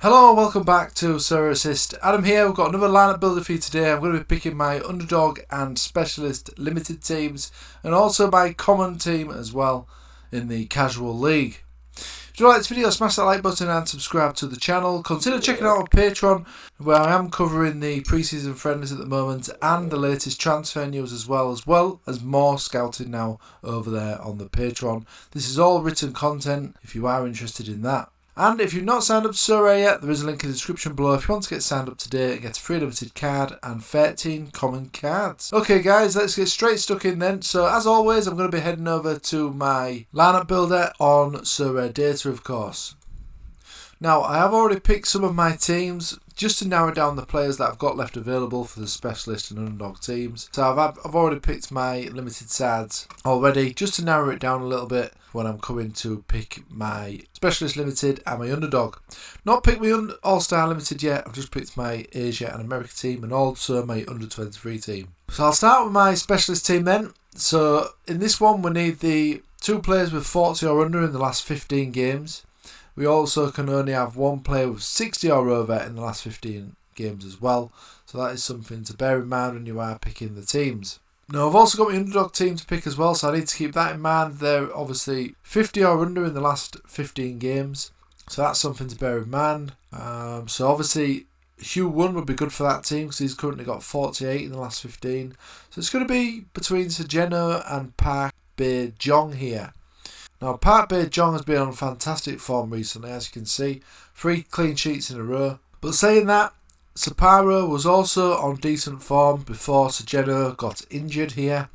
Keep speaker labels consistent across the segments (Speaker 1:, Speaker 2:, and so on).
Speaker 1: Hello and welcome back to Sorare Assist. Adam here. We've got another lineup builder for you today. I'm going to be picking my underdog and specialist limited teams and also my common team as well in the casual league. If you like this video, smash that like button and subscribe to the channel. Consider checking out our Patreon where I am covering the pre-season friendlies at the moment and the latest transfer news as well as more scouting now over there on the Patreon. This is all written content if you are interested in that. And if you've not signed up to Sorare yet, there is a link in the description below if you want to get signed up today and get a free limited card and 13 common cards. Okay guys, let's get straight stuck in then. So as always, I'm going to be heading over to my lineup builder on Sorare data, of course. Now, I have already picked some of my teams just to narrow down the players that I've got left available for the specialist and underdog teams. So I've already picked my limited sides already just to narrow it down a little bit when I'm coming to pick my specialist limited and my underdog. Not picked my all-star limited yet, I've just picked my Asia and America team and also my under 23 team. So I'll start with my specialist team then. So in this one we need the 2 players with 40 or under in the last 15 games. We also can only have 1 player with 60 or over in the last 15 games as well. So that is something to bear in mind when you are picking the teams. Now I've also got my underdog team to pick as well, so I need to keep that in mind. They're obviously 50 or under in the last 15 games. So that's something to bear in mind. So obviously Hugh 1 would be good for that team because he's currently got 48 in the last 15. So it's going to be between Sorare and Park Bay Jong here. Now, Park Bay Jong has been on fantastic form recently, as you can see. 3 clean sheets in a row. But saying that, Sorare was also on decent form before Sorare got injured here.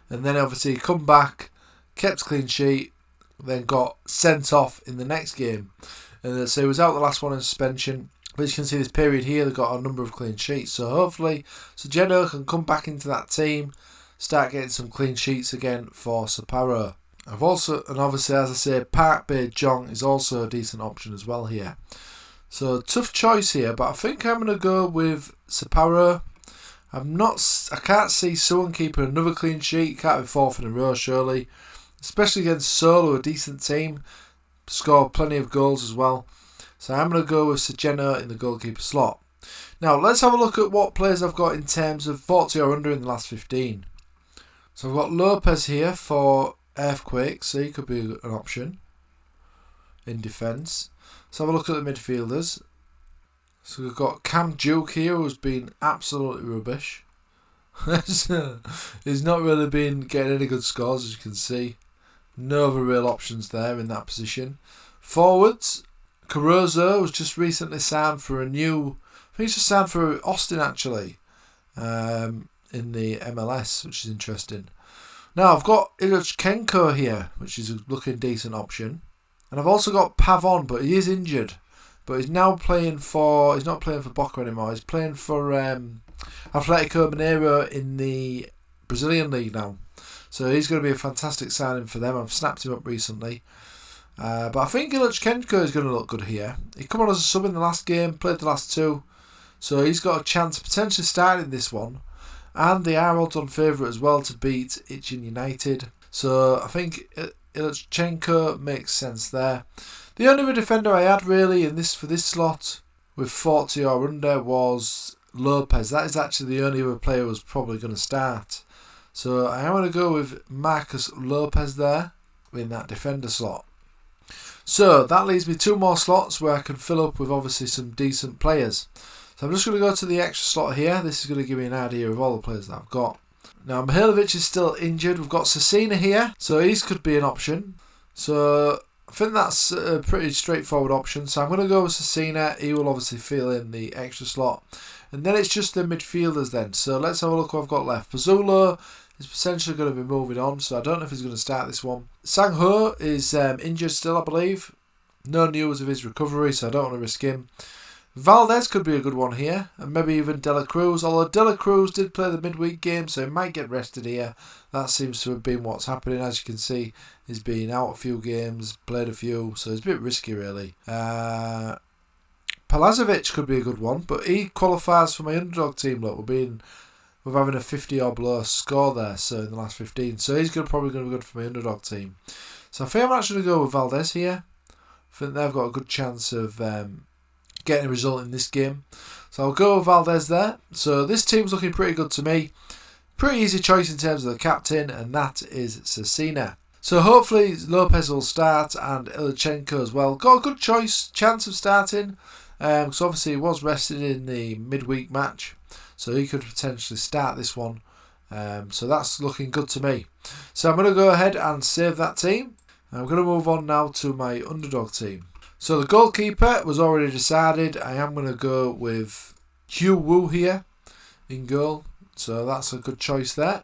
Speaker 1: And then obviously come back, kept clean sheet, then got sent off in the next game. And so he was out the last one in suspension. But as you can see this period here, they've got a number of clean sheets. So hopefully Sorare can come back into that team, start getting some clean sheets again for Sorare. Obviously, as I say, Park Bay Jong is also a decent option as well here. So tough choice here, but I think I'm going to go with Sorare. I can't see Suwon keeping another clean sheet. Can't be 4th in a row surely, especially against Solo, a decent team. Scored plenty of goals as well. So I'm going to go with Sorare in the goalkeeper slot. Now let's have a look at what players I've got in terms of 40 or under in the last 15. So I've got Lopez here for Earthquake, so he could be an option in defence. Let's have a look at the midfielders. So we've got Cam Duke here, who's been absolutely rubbish. He's not really been getting any good scores, as you can see. No other real options there in that position. Forwards, Caruso was just recently signed for I think he's just signed for Austin actually, in the MLS, which is interesting. Now I've got Kenko here, which is a looking decent option. And I've also got Pavon, but he is injured. But he's now playing for, he's not playing for Boca anymore, he's playing for Atletico Mineiro in the Brazilian league now. So he's going to be a fantastic signing for them. I've snapped him up recently. But I think Kenko is going to look good here. He came on as a sub in the last game, played the last 2. So he's got a chance of potentially starting this one. And they are odds on favourite as well to beat Ichin United. So I think Ilchenko makes sense there. The only other defender I had really for this slot with 40 or under was Lopez. That is actually the only other player who was probably going to start. So I am going to go with Marcus Lopez there in that defender slot. So that leaves me 2 more slots where I can fill up with obviously some decent players. So I'm just going to go to the extra slot here. This is going to give me an idea of all the players that I've got. Now Mihailovic is still injured. We've got Cecina here, so he could be an option. So I think that's a pretty straightforward option. So I'm going to go with Cecina. He will obviously fill in the extra slot. And then it's just the midfielders then. So let's have a look what I've got left. Pazzulo is potentially going to be moving on, so I don't know if he's going to start this one. Sang-ho is injured still, I believe. No news of his recovery, so I don't want to risk him. Valdez could be a good one here, and maybe even De La Cruz, although De La Cruz did play the midweek game, so he might get rested here. That seems to have been what's happening. As you can see, he's been out a few games, played a few, so it's a bit risky really. Palazovic could be a good one, but he qualifies for my underdog team. Look, we're having a 50 or below score there, so in the last 15, so he's probably going to be good for my underdog team. So I think I'm actually going to go with Valdez here. I think they've got a good chance of getting a result in this game. So I'll go with Valdez there. So this team's looking pretty good to me. Pretty easy choice in terms of the captain, and that is Cecina. So hopefully Lopez will start and Ilichenko as well. Got a good chance of starting. Because obviously he was rested in the midweek match. So he could potentially start this one. So that's looking good to me. So I'm going to go ahead and save that team. I'm going to move on now to my underdog team. So the goalkeeper was already decided. I am going to go with Hugh Wu here in goal. So that's a good choice there.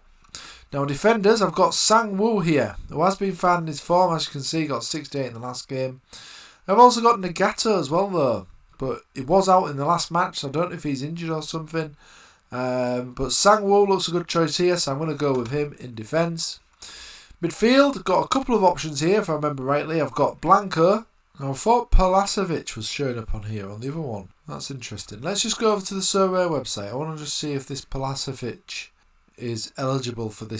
Speaker 1: Now defenders, I've got Sang Woo here, who has been finding his form. As you can see, got 68 in the last game. I've also got Nagato as well though. But he was out in the last match. So I don't know if he's injured or something. But Sang Woo looks a good choice here. So I'm going to go with him in defence. Midfield, got a couple of options here if I remember rightly. I've got Blanco. Now I thought Palacevic was showing up on here on the other one. That's interesting. Let's just go over to the Sorare website. I want to just see if this Palacevic is eligible for the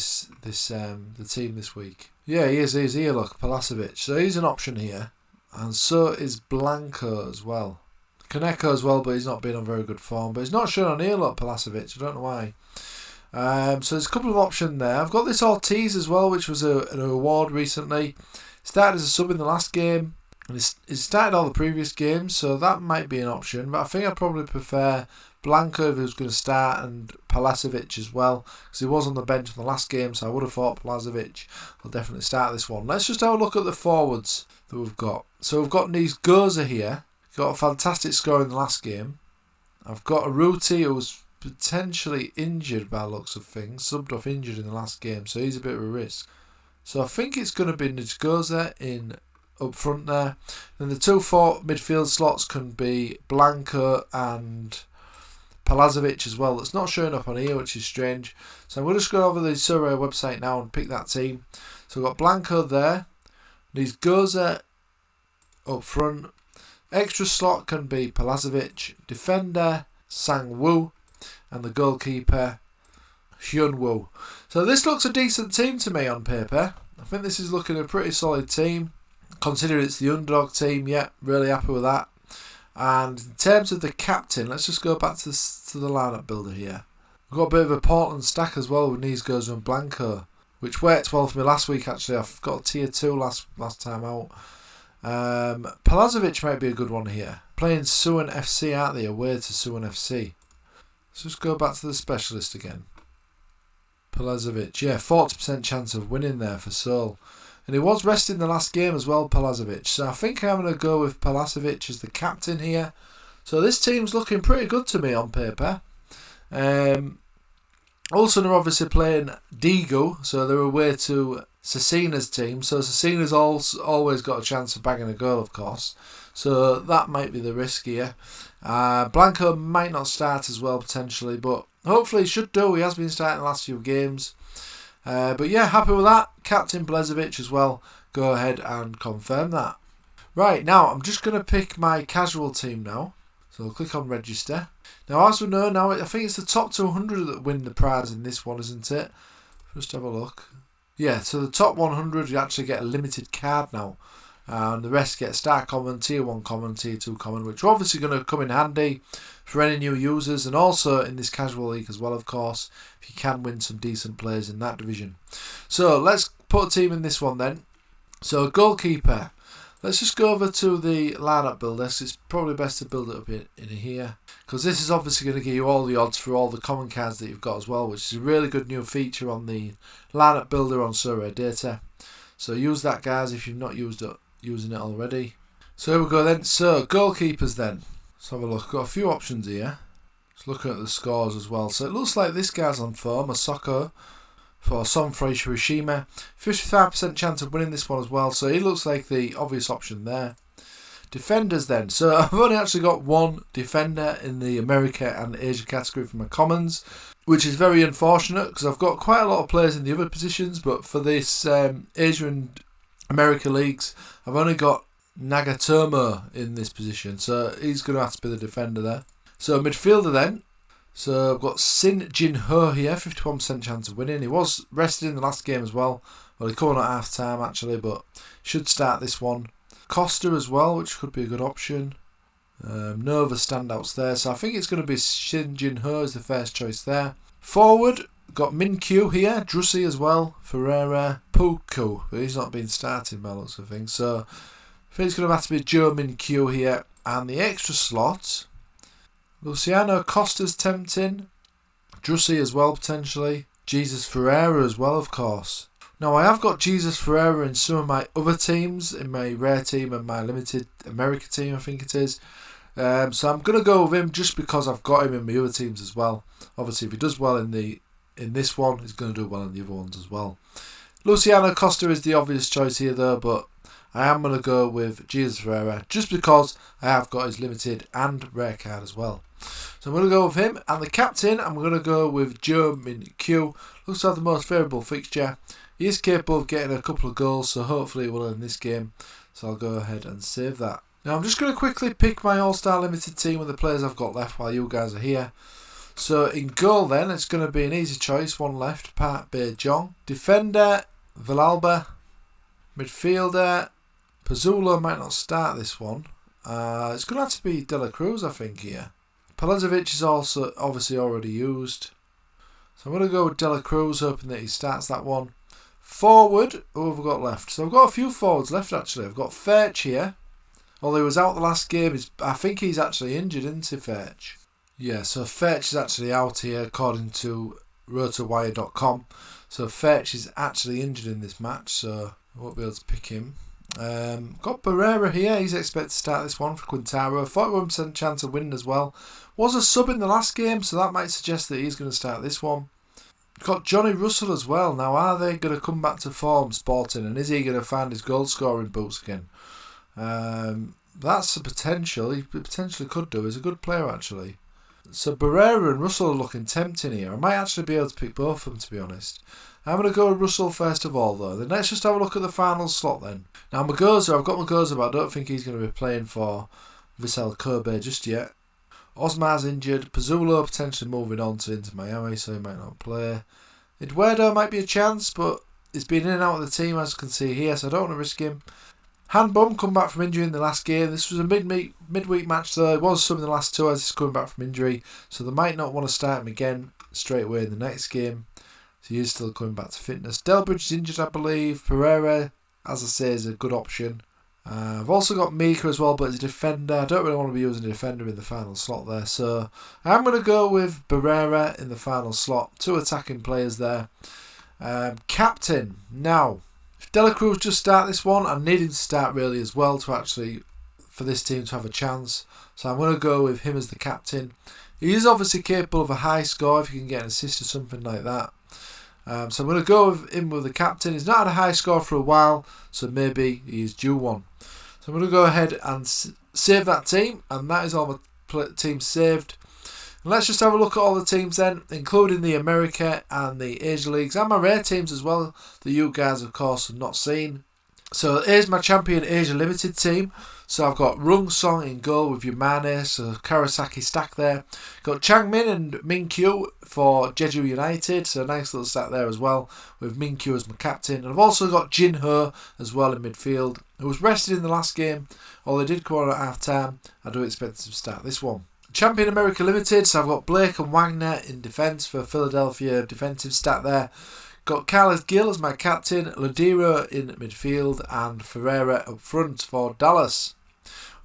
Speaker 1: team this week. Yeah, he is. He's here, look, Palacevic. So he's an option here. And so is Blanco as well. Kaneko as well, but he's not been on very good form. But he's not shown on here, look, Palacevic. I don't know why. So there's a couple of options there. I've got this Ortiz as well, which was an award recently. Started as a sub in the last game. And he started all the previous games, so that might be an option. But I think I'd probably prefer Blanco if he was going to start, and Palacevic as well, because he was on the bench in the last game, so I would have thought Palacevic will definitely start this one. Let's just have a look at the forwards that we've got. So we've got Nice Goza here. Got a fantastic score in the last game. I've got Aruti, who was potentially injured by the looks of things, subbed off injured in the last game, so he's a bit of a risk. So I think it's going to be Nijgoza in up front there. Then the two midfield slots can be Blanco and Palacevic as well. That's not showing up on here, which is strange. So I'm going to just go over the Sorare website now and pick that team. So we've got Blanco there. Nijgoza up front. Extra slot can be Palacevic. Defender, Sang Woo. And the goalkeeper, Hyun Woo. So this looks a decent team to me on paper. I think this is looking a pretty solid team. Considering it's the underdog team, yeah, really happy with that. And in terms of the captain, let's just go back to the lineup builder here. We've got a bit of a Portland stack as well with Nice Goza and Blanco, which worked well for me last week actually. I've got a tier 2 last time out. Palacevic might be a good one here. Playing Suwon FC, aren't they? Away to Suwon FC. Let's just go back to the specialist again. Palacevic, yeah, 40% chance of winning there for Seoul. And he was resting the last game as well, Palacevic. So I think I'm going to go with Palacevic as the captain here. So this team's looking pretty good to me on paper. Also, they're obviously playing Digo, so they're away to Cecina's team. So Cecina's always got a chance of bagging a goal, of course. So that might be the risk here. Blanco might not start as well, potentially, but hopefully he should do. He has been starting the last few games. But yeah, happy with that. Captain Palacevic as well. Go ahead and confirm that. Right, now I'm just going to pick my casual team now. So I'll click on register. Now as we know now, I think it's the top 200 that win the prize in this one, isn't it? Just have a look. Yeah, so the top 100 you actually get a limited card now. And the rest get star common, tier 1 common, tier 2 common, which are obviously going to come in handy for any new users, and also in this casual league as well, of course, if you can win some decent players in that division. So let's put a team in this one then. So goalkeeper, let's just go over to the lineup builder. So it's probably best to build it up in here, because this is obviously going to give you all the odds for all the common cards that you've got as well, which is a really good new feature on the lineup builder on Sorare Data. So use that, guys, if you've not using it already. So here we go then. So goalkeepers then. Let's have a look. Got a few options here. Just looking at the scores as well. So it looks like this guy's on form, Asoko, for Sonfrei Hiroshima. 55% chance of winning this one as well. So he looks like the obvious option there. Defenders then. So I've only actually got one defender in the America and Asia category for my commons, which is very unfortunate because I've got quite a lot of players in the other positions, but for this Asia and America leagues, I've only got Nagatomo in this position, so he's going to have to be the defender there. So midfielder then. So I've got Sin Jin Ho here, 51% chance of winning. He was rested in the last game as well. Well, he came on at half time actually, but should start this one. Costa as well, which could be a good option. No other standouts there, so I think it's going to be Shin Jin Ho as the first choice there. Forward, got Min Kyu here, Drusy as well, Ferreira, Puku, but he's not been starting by looks of things, so I think it's going to have to be Joe Min Kyu here. And the extra slot, Luciano Costa's tempting, Drusy as well potentially, Jesus Ferreira as well of course. Now I have got Jesus Ferreira in some of my other teams, in my rare team and my limited America team I think it is. So I'm going to go with him just because I've got him in my other teams as well. Obviously if he does well in this one, he's going to do well in the other ones as well. Luciano Costa is the obvious choice here though, but I am going to go with Jesus Ferreira just because I have got his limited and rare card as well. So I'm going to go with him. And the captain, I'm going to go with Joe Min Kyu. Looks to have the most favourable fixture. He is capable of getting a couple of goals, so hopefully he will in this game. So I'll go ahead and save that. Now I'm just going to quickly pick my All-Star Limited team with the players I've got left while you guys are here. So in goal then, it's going to be an easy choice. One left, Park Bae-jong. Defender, Villalba. Midfielder, Pazzulo might not start this one. It's going to have to be De La Cruz I think here. Pelezovic is also obviously already used. So I'm going to go with De La Cruz, hoping that he starts that one. Forward, who have we got left? So I've got a few forwards left actually. I've got Ferch here. Although he was out the last game, I think he's actually injured, isn't he, Ferch? Yeah, so Ferch is actually out here according to rotowire.com. So Ferch is actually injured in this match, so I won't be able to pick him. Got Barrera here, he's expected to start this one for Quintaro. 41% chance of winning as well. Was a sub in the last game, so that might suggest that he's going to start this one. Got Johnny Russell as well. Now, are they going to come back to form, Sporting, and is he going to find his goal scoring boots again? That's a potential. He potentially could do. He's a good player actually. So Barrera and Russell are looking tempting here. I might actually be able to pick both of them, to be honest. I'm going to go with Russell first of all though. Then let's just have a look at the final slot then. Now Magoza, I've got Magoza, but I don't think he's going to be playing for Vissel Kobe just yet. Osmar's injured. Pazzulo potentially moving on to Inter Miami, so he might not play. Eduardo might be a chance, but he's been in and out of the team as you can see here, so I don't want to risk him. Handbum come back from injury in the last game. This was a midweek match though. It was some in the last two as he's coming back from injury, so they might not want to start him again straight away in the next game. So he is still coming back to fitness. Delbridge is injured, I believe. Pereira, as I say, is a good option. I've also got Mika as well, but as a defender, I don't really want to be using a defender in the final slot there. So I'm going to go with Barrera in the final slot. Two attacking players there. Captain. Now, if De La Cruz just start this one, I need him to start really as well to actually, for this team to have a chance. So I'm going to go with him as the captain. He is obviously capable of a high score if you can get an assist or something like that. So I'm going to go with him with the captain. He's not had a high score for a while, so maybe he is due one. So I'm going to go ahead and save that team, and that is all my teams saved. And let's just have a look at all the teams then, including the America and the Asia Leagues, and my rare teams as well, that you guys of course have not seen. So here's my Champion Asia Limited team. So I've got Rung Song in goal with Yamane, so Karasaki stack there. Got Chang Min and Min Kyu for Jeju United, so a nice little stack there as well, with Min Kyu as my captain. And I've also got Jin Ho as well in midfield, who was rested in the last game, although they did come on at half time. I do expect them to start this one. Champion America Limited, so I've got Blake and Wagner in defence for Philadelphia, defensive stat there. Got Carlos Gil as my captain, Ladiro in midfield, and Ferreira up front for Dallas.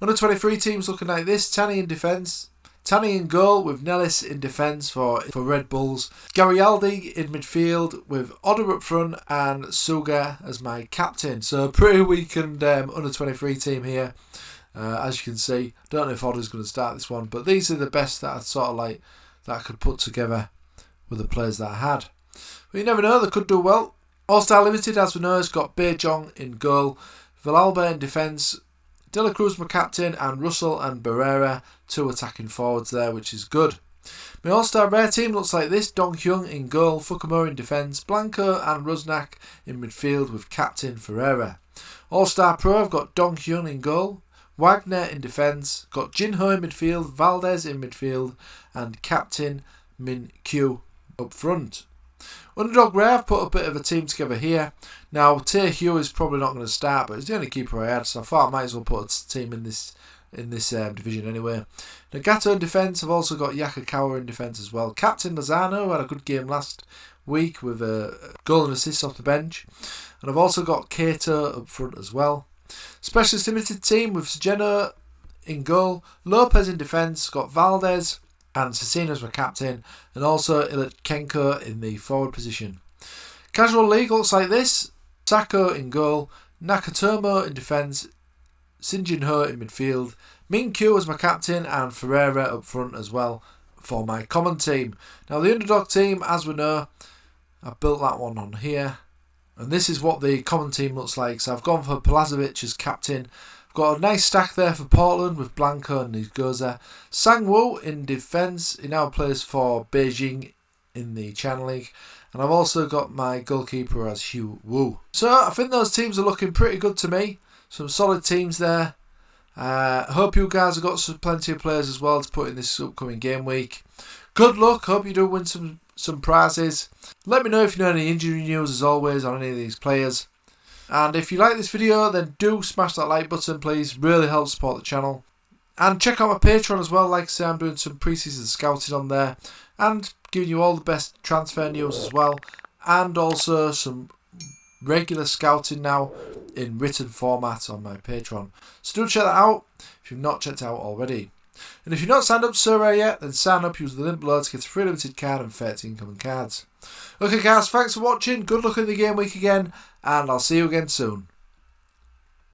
Speaker 1: Under 23 teams looking like this: Tani in defence, Tani in goal with Nellis in defence for Red Bulls, Garialdi in midfield with Oda up front and Suga as my captain. So a pretty weakened under 23 team here. As you can see, don't know if Oda's going to start this one, but these are the best that I sort of like that I could put together with the players that I had. But you never know, they could do well. All-Star Limited, as we know, has got Bae-jong in goal, Villalba in defence, De La Cruz my captain, and Russell and Barrera, two attacking forwards there, which is good. My All-Star Rare team looks like this: Dong Hyung in goal, Fukumura in defence, Blanco and Rusnak in midfield with captain Ferreira. All-Star Pro, I've got Dong Hyun in goal, Wagner in defence, got Jin Ho in midfield, Valdez in midfield, and captain Min Kyu up front. Underdog Rare, I've put a bit of a team together here. Now, Tae Hugh is probably not going to start, but he's the only keeper I had, so I thought I might as well put a team in this in this division anyway. Nagato in defence. I've also got Yakakawa in defence as well. Captain Lozano had a good game last week with a goal and assist off the bench. And I've also got Kato up front as well. Specialist limited team with Sejeno in goal, Lopez in defence, got Valdez and Cecina as my captain, and also Kenko in the forward position. Casual league looks like this: Sako in goal, Nakatomo in defence, Shinjin Ho in midfield, Minkyu as my captain, and Ferreira up front as well for my common team. Now the underdog team, as we know, I've built that one on here, and this is what the common team looks like. So I've gone for Palazovic as captain. Got a nice stack there for Portland with Blanco and Nigoza. Sang-woo in defence. He now plays for Beijing in the China League. And I've also got my goalkeeper as Hugh Woo. So I think those teams are looking pretty good to me. Some solid teams there. Hope you guys have got plenty of players as well to put in this upcoming game week. Good luck. Hope you do win some prizes. Let me know if you know any injury news as always on any of these players. And if you like this video, then do smash that like button, please. Really helps support the channel. And check out my Patreon as well. Like I say, I'm doing some pre-season scouting on there and giving you all the best transfer news as well. And also some regular scouting now in written format on my Patreon. So do check that out if you've not checked it out already. And if you've not signed up to Sorare yet, then sign up, use the link below to get a free limited card and 13 common cards. Okay guys, thanks for watching, good luck in the game week again, and I'll see you again soon.